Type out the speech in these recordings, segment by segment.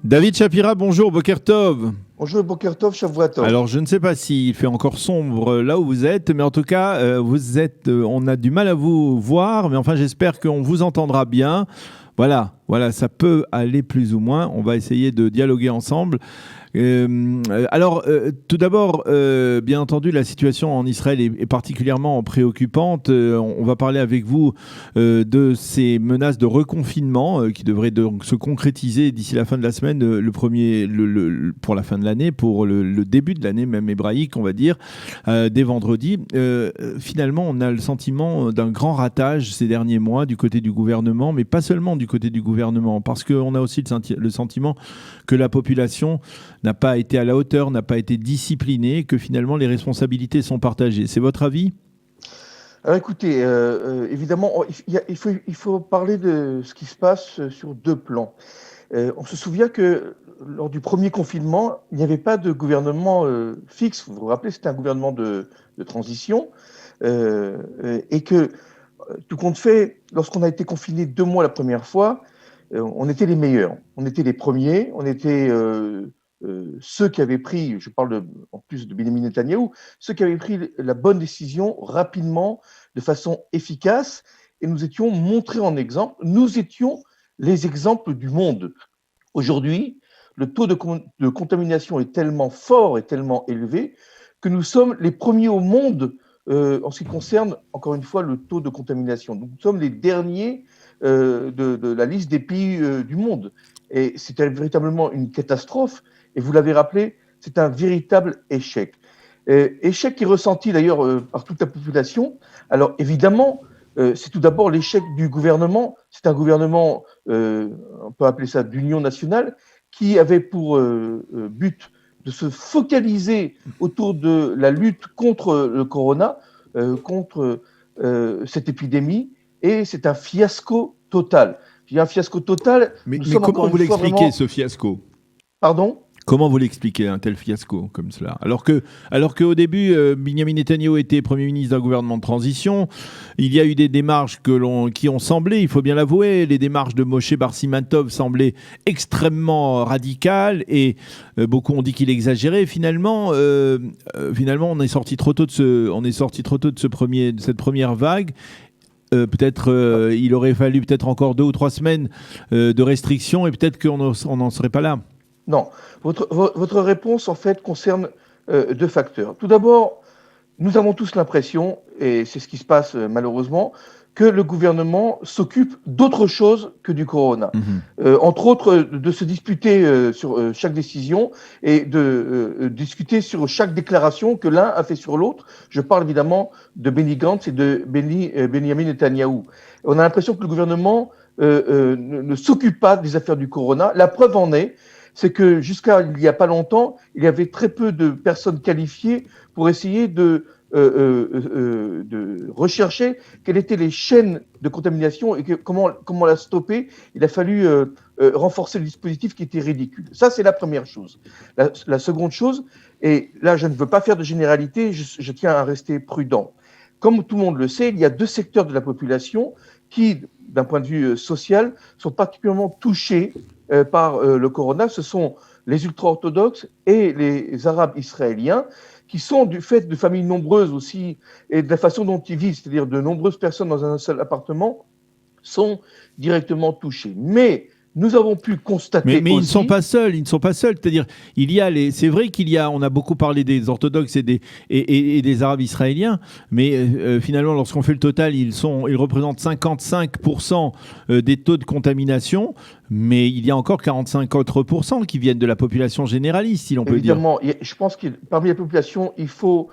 David Shapira, bonjour, Boker Tov. Bonjour Boker Tov, Shavua Tov. Alors, je ne sais pas s'il fait encore sombre là où vous êtes, mais en tout cas, on a du mal à vous voir, mais enfin, j'espère qu'on vous entendra bien. Voilà, ça peut aller plus ou moins. On va essayer de dialoguer ensemble. Tout d'abord, bien entendu, la situation en Israël est particulièrement préoccupante. On va parler avec vous de ces menaces de reconfinement qui devraient donc se concrétiser d'ici la fin de la semaine, pour la fin de l'année, pour le début de l'année même hébraïque, on va dire, dès vendredi. Finalement, on a le sentiment d'un grand ratage ces derniers mois du côté du gouvernement, mais pas seulement du côté du gouvernement, parce qu'on a aussi le sentiment que la population n'a pas été à la hauteur, n'a pas été disciplinée, que finalement les responsabilités sont partagées. C'est votre avis ? Alors écoutez, évidemment, il faut parler de ce qui se passe sur deux plans. On se souvient que lors du premier confinement, il n'y avait pas de gouvernement fixe. Vous vous rappelez, c'était un gouvernement de transition. Et que, tout compte fait, lorsqu'on a été confiné 2 mois la première fois, on était les meilleurs. On était les premiers, on était ceux qui avaient pris, en plus de Benjamin Netanyahou, ceux qui avaient pris la bonne décision rapidement, de façon efficace, et nous étions montrés en exemple. Nous étions les exemples du monde. Aujourd'hui, le taux de contamination est tellement fort et tellement élevé que nous sommes les premiers au monde en ce qui concerne, encore une fois, le taux de contamination. Nous sommes les derniers de la liste des pays du monde. Et c'est véritablement une catastrophe. Et vous l'avez rappelé, c'est un véritable échec. Échec qui est ressenti d'ailleurs par toute la population. Alors évidemment, c'est tout d'abord l'échec du gouvernement. C'est un gouvernement, on peut appeler ça d'union nationale, qui avait pour but de se focaliser autour de la lutte contre le corona, contre cette épidémie, et c'est un fiasco total. Il y a un fiasco total. Mais comment vous l'expliquez, ce fiasco ? Pardon ? Comment vous l'expliquez, un tel fiasco comme cela ? Alors qu'au début, Benjamin Netanyahou était Premier ministre d'un gouvernement de transition, il y a eu des démarches qui ont semblé, il faut bien l'avouer, les démarches de Moshe Bar Siman Tov semblaient extrêmement radicales et beaucoup ont dit qu'il exagérait. Finalement, on est sorti trop tôt de cette première vague. Il aurait fallu peut-être encore 2 ou 3 semaines de restrictions et peut-être qu'on n'en serait pas là. Non, votre réponse en fait concerne 2 facteurs. Tout d'abord, nous avons tous l'impression, et c'est ce qui se passe malheureusement, que le gouvernement s'occupe d'autre chose que du corona. Entre autres, de se disputer sur chaque décision et de discuter sur chaque déclaration que l'un a fait sur l'autre. Je parle évidemment de Benny Gantz et de Benjamin Netanyahou. On a l'impression que le gouvernement ne s'occupe pas des affaires du corona. La preuve en est, c'est que jusqu'à il n'y a pas longtemps, il y avait très peu de personnes qualifiées pour essayer de rechercher quelles étaient les chaînes de contamination et comment la stopper. Il a fallu renforcer le dispositif qui était ridicule. Ça, c'est la première chose. La seconde chose, et là, je ne veux pas faire de généralité, je tiens à rester prudent. Comme tout le monde le sait, il y a 2 secteurs de la population qui, d'un point de vue social, sont particulièrement touchés par le corona. Ce sont les ultra-orthodoxes et les arabes israéliens, qui sont, du fait de familles nombreuses aussi, et de la façon dont ils vivent, c'est-à-dire de nombreuses personnes dans un seul appartement, sont directement touchés. Mais nous avons pu constater mais aussi... ils ne sont pas seuls, C'est-à-dire, c'est vrai on a beaucoup parlé des orthodoxes et des arabes israéliens, mais finalement, lorsqu'on fait le total, ils représentent 55% des taux de contamination, mais il y a encore 45 autres % qui viennent de la population généraliste, si l'on peut dire. Évidemment, je pense que parmi la population, il faut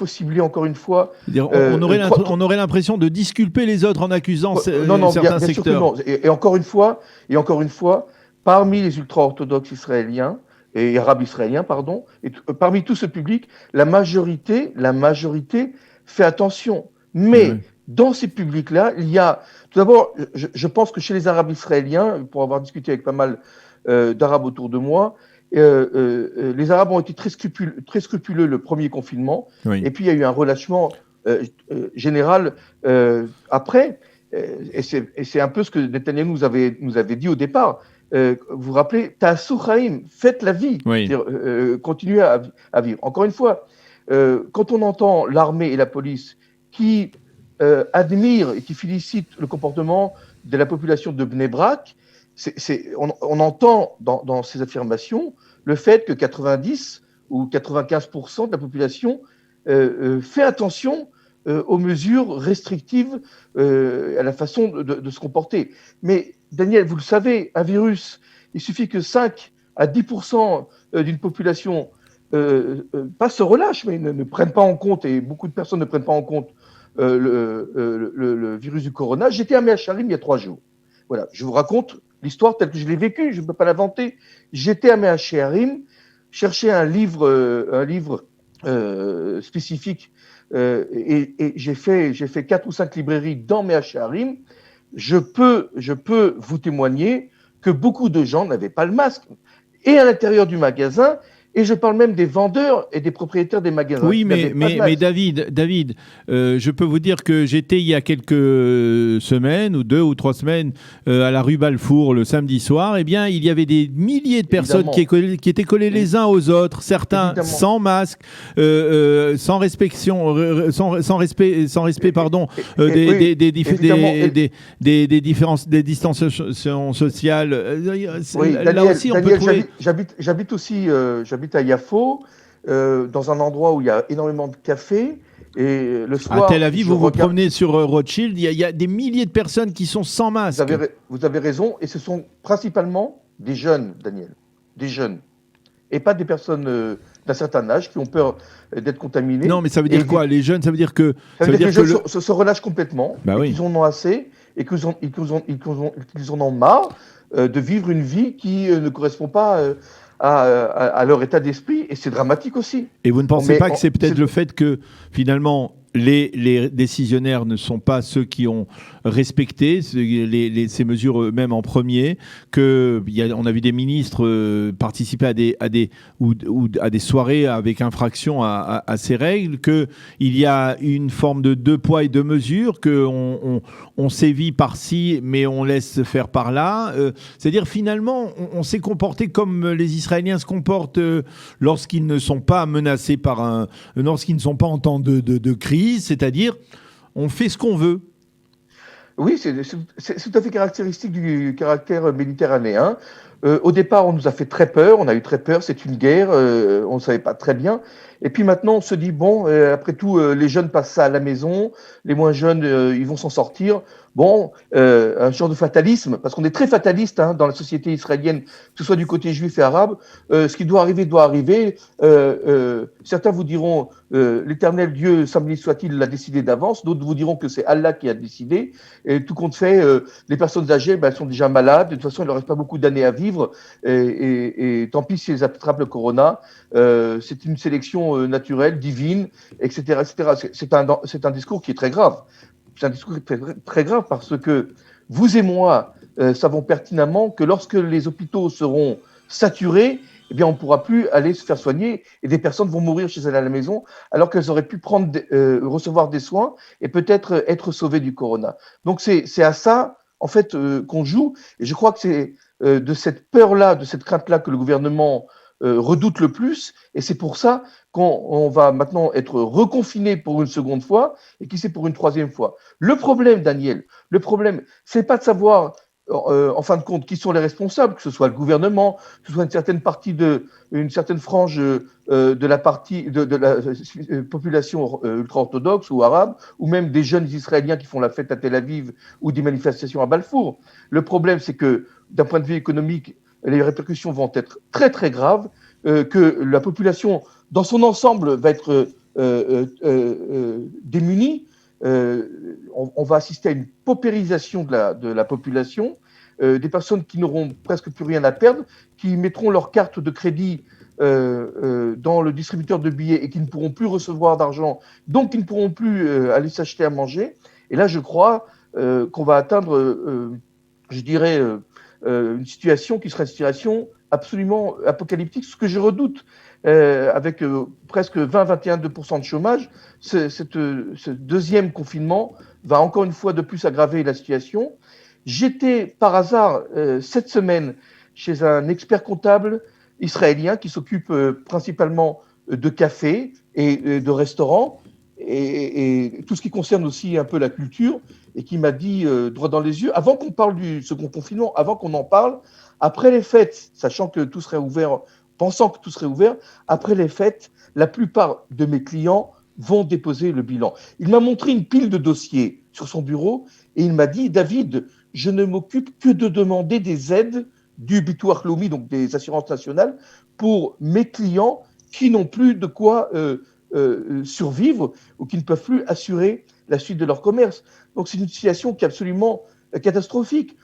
cibler encore une fois... On aurait l'impression de disculper les autres en accusant certains secteurs. Et encore une fois, parmi les ultra-orthodoxes israéliens, et arabes israéliens, pardon, et parmi tout ce public, la majorité fait attention. Mais dans ces publics-là, il y a... Tout d'abord, je pense que chez les arabes israéliens, pour avoir discuté avec pas mal d'arabes autour de moi, les Arabes ont été très scrupuleux le premier confinement, et puis il y a eu un relâchement général après, et c'est un peu ce que Netanyahou nous avait dit au départ. vous vous rappelez, Ta'assu Chaim, faites la vie, Oui. continuez à vivre. Encore une fois, quand on entend l'armée et la police qui admirent et qui félicitent le comportement de la population de Bnei Brak, on entend dans ces affirmations le fait que 90 ou 95% de la population fait attention aux mesures restrictives, à la façon de se comporter. Mais Daniel, vous le savez, un virus, il suffit que 5 à 10% d'une population pas se relâche, mais ne prennent pas en compte, et beaucoup de personnes ne prennent pas en compte le virus du corona. J'étais à Meacharim il y a 3 jours. Voilà, je vous raconte l'histoire telle que je l'ai vécue, je ne peux pas l'inventer. J'étais à Meacharim, chercher un livre spécifique, et j'ai fait 4 ou 5 librairies dans Meacharim. Je peux vous témoigner que beaucoup de gens n'avaient pas le masque, et à l'intérieur du magasin, et je parle même des vendeurs et des propriétaires des magasins Oui, qui n'avaient pas de mais masque. David, je peux vous dire que j'étais il y a quelques semaines, ou 2 ou 3 semaines, à la rue Balfour le samedi soir. Eh bien, il y avait des milliers de personnes qui étaient collées les uns aux autres, certains Évidemment. sans masque, sans respect, pardon, Oui, des différences, des distanciations sociales. Oui, Là Daniel, aussi, on peut trouver. j'habite aussi, j'habite à Yafo, dans un endroit où il y a énormément de cafés, et le À Tel soir, Aviv, je vous vous regarde. promenez sur Rothschild, il y a des milliers de personnes qui sont sans masque. Vous avez raison, et ce sont principalement des jeunes, Daniel, des jeunes, et pas des personnes d'un certain âge qui ont peur d'être contaminées. Non, mais ça veut Et dire quoi? Les jeunes, ça veut dire que ça veut dire que les jeunes se relâchent complètement, Bah et oui. qu'ils en ont assez, et qu'ils en ont marre de vivre une vie qui ne correspond pas à leur état d'esprit, et c'est dramatique aussi. Et vous ne pensez pas que c'est peut-être le fait que finalement les décisionnaires ne sont pas ceux qui ont respecté ces mesures eux-mêmes en premier, on a vu des ministres participer à des soirées avec infraction à ces règles, qu'il y a une forme de deux poids et deux mesures, qu'on sévit par-ci mais on laisse faire par-là. C'est-à-dire finalement on s'est comporté comme les Israéliens se comportent lorsqu'ils ne sont pas menacés lorsqu'ils ne sont pas en temps de crise, c'est-à-dire on fait ce qu'on veut. Oui, c'est tout à fait caractéristique du caractère méditerranéen. Au départ, on nous a fait très peur, on a eu très peur, c'est une guerre, on ne savait pas très bien. Et puis maintenant, on se dit, bon, après tout, les jeunes passent ça à la maison, les moins jeunes, ils vont s'en sortir. Bon, un genre de fatalisme, parce qu'on est très fataliste dans la société israélienne, que ce soit du côté juif et arabe. Ce qui doit arriver, doit arriver. Certains vous diront, l'Éternel Dieu, saint béni soit-il, l'a décidé d'avance. D'autres vous diront que c'est Allah qui a décidé. Et tout compte fait, les personnes âgées, elles sont déjà malades. De toute façon, il ne leur reste pas beaucoup d'années à vivre. Et tant pis si elles attrapent le corona. C'est une sélection naturelle, divine, etc. etc. C'est un discours qui est très grave. C'est un discours très, très grave parce que vous et moi savons pertinemment que lorsque les hôpitaux seront saturés, eh bien, on ne pourra plus aller se faire soigner et des personnes vont mourir chez elles à la maison alors qu'elles auraient pu recevoir des soins et peut-être être sauvées du corona. Donc, c'est à ça, en fait, qu'on joue. Et je crois que c'est de cette peur-là, de cette crainte-là que le gouvernement redoute le plus. Et c'est pour ça qu'on va maintenant être reconfiné pour une seconde fois et qui c'est pour une troisième fois. Le problème, Daniel, c'est pas de savoir en fin de compte, qui sont les responsables, que ce soit le gouvernement, que ce soit une certaine frange de la population ultra-orthodoxe ou arabe, ou même des jeunes Israéliens qui font la fête à Tel Aviv ou des manifestations à Balfour. Le problème, c'est que d'un point de vue économique, les répercussions vont être très très graves, que la population dans son ensemble va être démunie. On va assister à une paupérisation de la population, des personnes qui n'auront presque plus rien à perdre, qui mettront leur carte de crédit dans le distributeur de billets et qui ne pourront plus recevoir d'argent, donc qui ne pourront plus aller s'acheter à manger. Et là, je crois qu'on va atteindre, je dirais, une situation qui sera une situation absolument apocalyptique, ce que je redoute. Avec presque 20-21% de chômage, ce deuxième confinement va encore une fois de plus aggraver la situation. J'étais par hasard cette semaine chez un expert comptable israélien qui s'occupe principalement de cafés et de restaurants et tout ce qui concerne aussi un peu la culture et qui m'a dit droit dans les yeux, avant qu'on parle du second confinement, avant qu'on en parle, après les fêtes, sachant que tout serait ouvert, pensant que tout serait ouvert, après les fêtes, la plupart de mes clients vont déposer le bilan. Il m'a montré une pile de dossiers sur son bureau et il m'a dit, David, je ne m'occupe que de demander des aides du Bitoir Lomi, donc des assurances nationales, pour mes clients qui n'ont plus de quoi survivre ou qui ne peuvent plus assurer la suite de leur commerce. Donc c'est une situation qui est absolument catastrophique.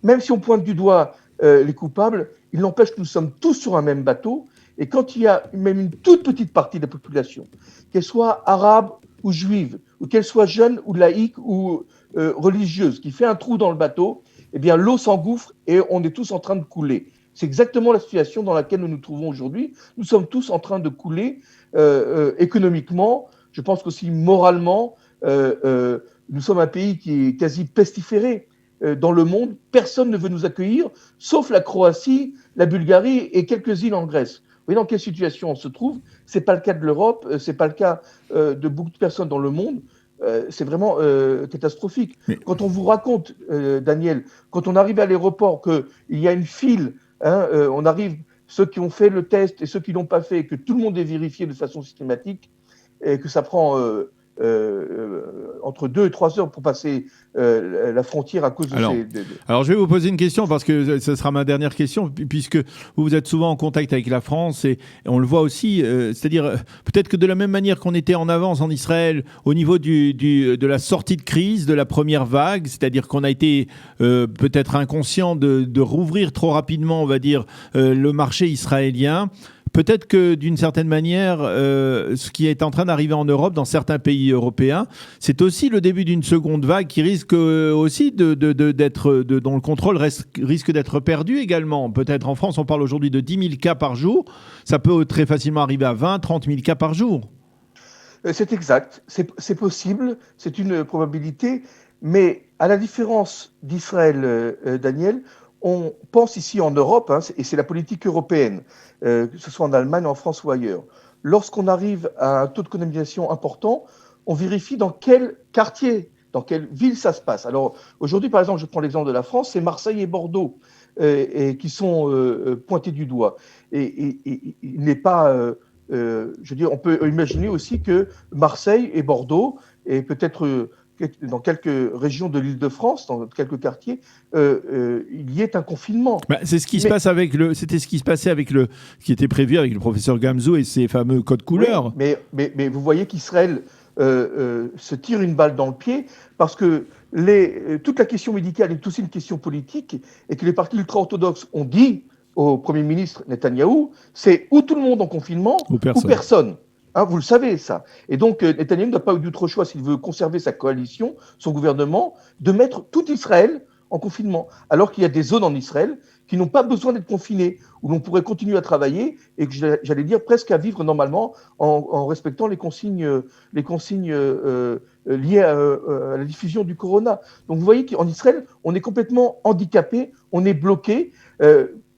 Même si on pointe du doigt les coupables, il n'empêche que nous sommes tous sur un même bateau. Et quand il y a même une toute petite partie de la population, qu'elle soit arabe ou juive, ou qu'elle soit jeune ou laïque ou religieuse, qui fait un trou dans le bateau, eh bien l'eau s'engouffre et on est tous en train de couler. C'est exactement la situation dans laquelle nous nous trouvons aujourd'hui. Nous sommes tous en train de couler économiquement, je pense qu'aussi moralement. Nous sommes un pays qui est quasi pestiféré dans le monde. Personne ne veut nous accueillir, sauf la Croatie, la Bulgarie et quelques îles en Grèce. Vous voyez dans quelle situation on se trouve. Ce n'est pas le cas de l'Europe, ce n'est pas le cas de beaucoup de personnes dans le monde. C'est vraiment catastrophique. Mais... Quand on vous raconte, Daniel, quand on arrive à l'aéroport, qu'il y a une file, on arrive, ceux qui ont fait le test et ceux qui ne l'ont pas fait, que tout le monde est vérifié de façon systématique, et que ça prend entre 2 et 3 heures pour passer la frontière à cause de ces... Alors, je vais vous poser une question, parce que ce sera ma dernière question, puisque vous êtes souvent en contact avec la France, et on le voit aussi, c'est-à-dire peut-être que de la même manière qu'on était en avance en Israël au niveau de la sortie de crise, de la première vague, c'est-à-dire qu'on a été peut-être inconscient de rouvrir trop rapidement, on va dire, le marché israélien. Peut-être que d'une certaine manière, ce qui est en train d'arriver en Europe, dans certains pays européens, c'est aussi le début d'une seconde vague qui risque aussi dont le contrôle risque d'être perdu également. Peut-être en France, on parle aujourd'hui de 10 000 cas par jour. Ça peut très facilement arriver à 20 30 000 cas par jour. C'est exact, c'est possible, c'est une probabilité, mais à la différence d'Israël, Daniel, on pense ici en Europe, et c'est la politique européenne, que ce soit en Allemagne, en France ou ailleurs. Lorsqu'on arrive à un taux de contamination important, on vérifie dans quel quartier, dans quelle ville ça se passe. Alors aujourd'hui, par exemple, je prends l'exemple de la France, c'est Marseille et Bordeaux qui sont pointés du doigt. Et il n'est pas... je veux dire, on peut imaginer aussi que Marseille et Bordeaux, et peut-être dans quelques régions de l'Île-de-France, dans quelques quartiers, il y ait un confinement. C'est ce qui se passe c'était ce qui se passait qui était prévu avec le professeur Gamzou et ses fameux codes couleurs. Oui, mais vous voyez qu'Israël se tire une balle dans le pied parce que toute la question médicale est aussi une question politique et que les partis ultra-orthodoxes ont dit au Premier ministre Netanyahou, c'est ou tout le monde en confinement ou personne. Vous le savez, ça. Et donc, Netanyahou n'a pas eu d'autre choix, s'il veut conserver sa coalition, son gouvernement, de mettre tout Israël en confinement. Alors qu'il y a des zones en Israël qui n'ont pas besoin d'être confinées, où l'on pourrait continuer à travailler et que j'allais dire presque à vivre normalement en respectant les consignes liées à la diffusion du corona. Donc, vous voyez qu'en Israël, on est complètement handicapé, on est bloqué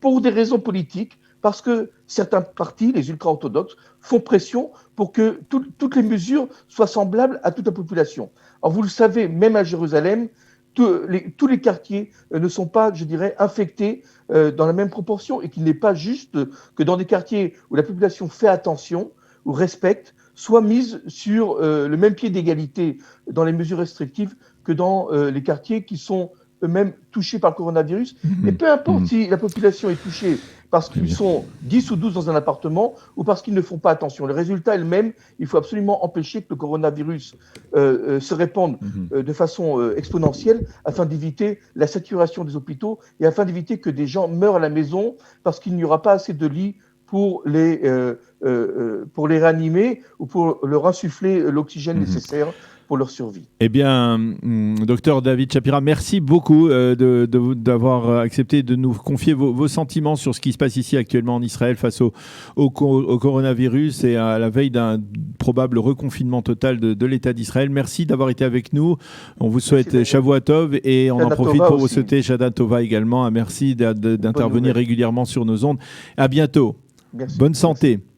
pour des raisons politiques, parce que certains partis, les ultra-orthodoxes, font pression pour que toutes les mesures soient semblables à toute la population. Alors vous le savez, même à Jérusalem, tous les quartiers ne sont pas, je dirais, infectés dans la même proportion et qu'il n'est pas juste que dans des quartiers où la population fait attention, ou respecte, soit mise sur le même pied d'égalité dans les mesures restrictives que dans les quartiers qui sont eux-mêmes touchés par le coronavirus. Et peu importe si la population est touchée parce qu'ils sont 10 ou 12 dans un appartement ou parce qu'ils ne font pas attention. Le résultat est le même. Il faut absolument empêcher que le coronavirus se répande de façon exponentielle afin d'éviter la saturation des hôpitaux et afin d'éviter que des gens meurent à la maison parce qu'il n'y aura pas assez de lits pour les réanimer ou pour leur insuffler l'oxygène nécessaire pour leur survie. Eh bien, docteur David Shapira, merci beaucoup d'avoir accepté de nous confier vos sentiments sur ce qui se passe ici actuellement en Israël face au coronavirus et à la veille d'un probable reconfinement total de l'État d'Israël. Merci d'avoir été avec nous. On vous souhaite Shavua Tov et on en profite pour vous souhaiter Shana Tova également. Merci d'intervenir régulièrement sur nos ondes. À bientôt. Merci. Bonne santé. Merci.